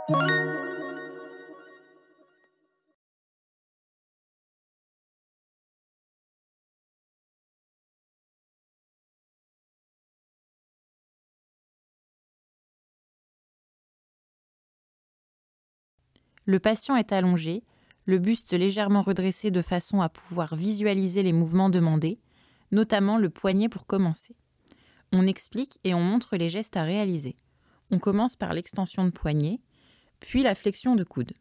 Le patient est allongé, le buste légèrement redressé de façon à pouvoir visualiser les mouvements demandés, notamment le poignet pour commencer. On explique et on montre les gestes à réaliser. On commence par l'extension de poignet, puis la flexion de coude.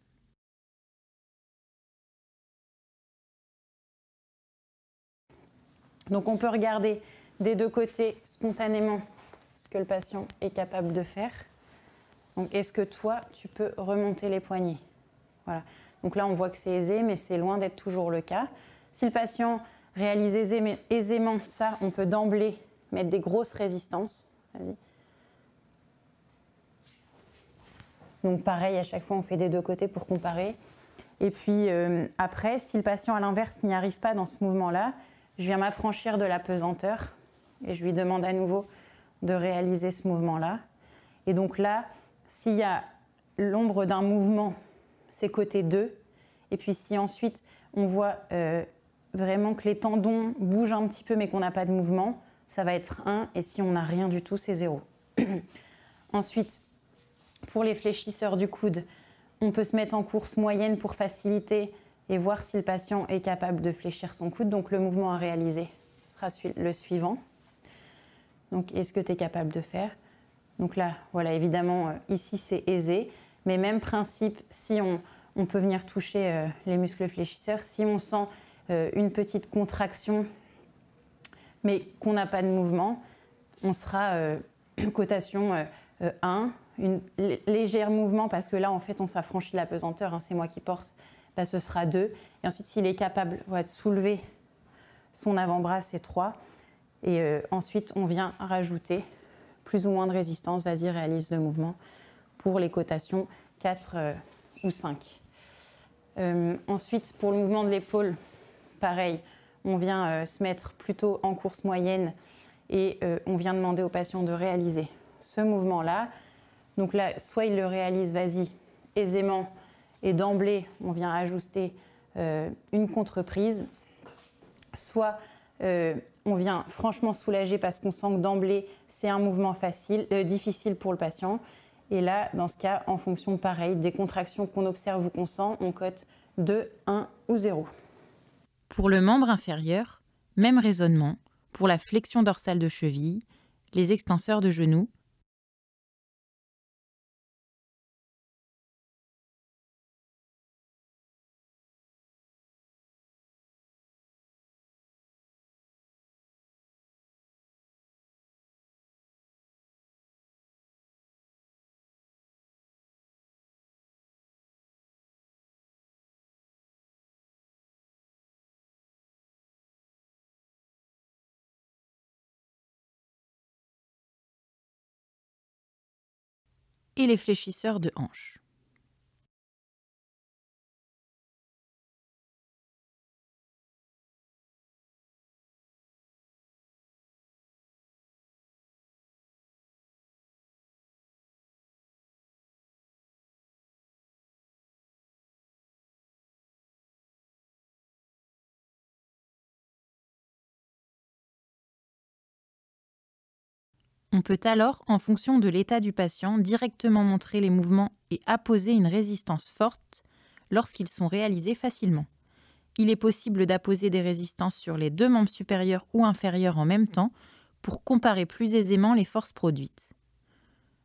Donc on peut regarder des deux côtés spontanément ce que le patient est capable de faire. Donc est-ce que toi, tu peux remonter les poignets? Voilà. Donc là, on voit que c'est aisé, mais c'est loin d'être toujours le cas. Si le patient réalise aisément ça, on peut d'emblée mettre des grosses résistances. Vas-y. Donc pareil, à chaque fois, on fait des deux côtés pour comparer. Et puis après, si le patient à l'inverse n'y arrive pas dans ce mouvement-là, je viens m'affranchir de la pesanteur et je lui demande à nouveau de réaliser ce mouvement-là. Et donc là, s'il y a l'ombre d'un mouvement, c'est côté 2. Et puis si ensuite on voit vraiment que les tendons bougent un petit peu mais qu'on n'a pas de mouvement, ça va être 1. Et si on n'a rien du tout, c'est 0. Ensuite, pour les fléchisseurs du coude, on peut se mettre en course moyenne pour faciliter et voir si le patient est capable de fléchir son coude. Donc le mouvement à réaliser sera le suivant. Donc est-ce que tu es capable de faire? Donc là, voilà, évidemment, ici c'est aisé. Mais même principe, si on peut venir toucher les muscles fléchisseurs, si on sent une petite contraction mais qu'on n'a pas de mouvement, on sera cotation 1, une légère mouvement parce que là en fait on s'affranchit de la pesanteur, hein, c'est moi qui porte, bah, ce sera 2. Et ensuite s'il est capable de soulever son avant-bras, c'est 3. Et ensuite on vient rajouter plus ou moins de résistance, vas-y réalise le mouvement pour les cotations 4 ou 5. Ensuite pour le mouvement de l'épaule, pareil, on vient se mettre plutôt en course moyenne et on vient demander au patient de réaliser ce mouvement-là. Donc là, soit il le réalise, vas-y, aisément, et d'emblée, on vient ajuster une contreprise, soit on vient franchement soulager parce qu'on sent que d'emblée, c'est un mouvement difficile pour le patient. Et là, dans ce cas, en fonction, pareil, des contractions qu'on observe ou qu'on sent, on cote 2, 1 ou 0. Pour le membre inférieur, même raisonnement, pour la flexion dorsale de cheville, les extenseurs de genoux, et les fléchisseurs de hanches. On peut alors, en fonction de l'état du patient, directement montrer les mouvements et apposer une résistance forte lorsqu'ils sont réalisés facilement. Il est possible d'apposer des résistances sur les deux membres supérieurs ou inférieurs en même temps pour comparer plus aisément les forces produites.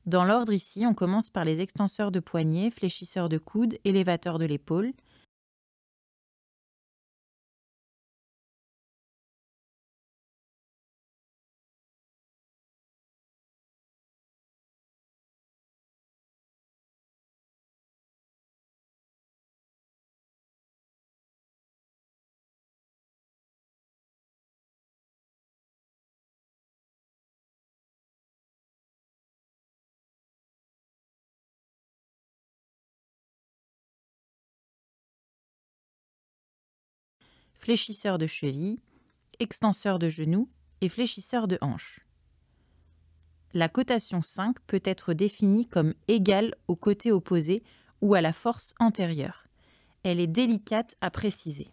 Dans l'ordre ici, on commence par les extenseurs de poignet, fléchisseurs de coude, élévateurs de l'épaule. Fléchisseurs de cheville, extenseurs de genoux et fléchisseurs de hanche. La cotation 5 peut être définie comme égale au côté opposé ou à la force antérieure. Elle est délicate à préciser.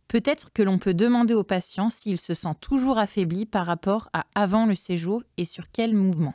Peut-être que l'on peut demander au patient s'il se sent toujours affaibli par rapport à avant le séjour et sur quel mouvement.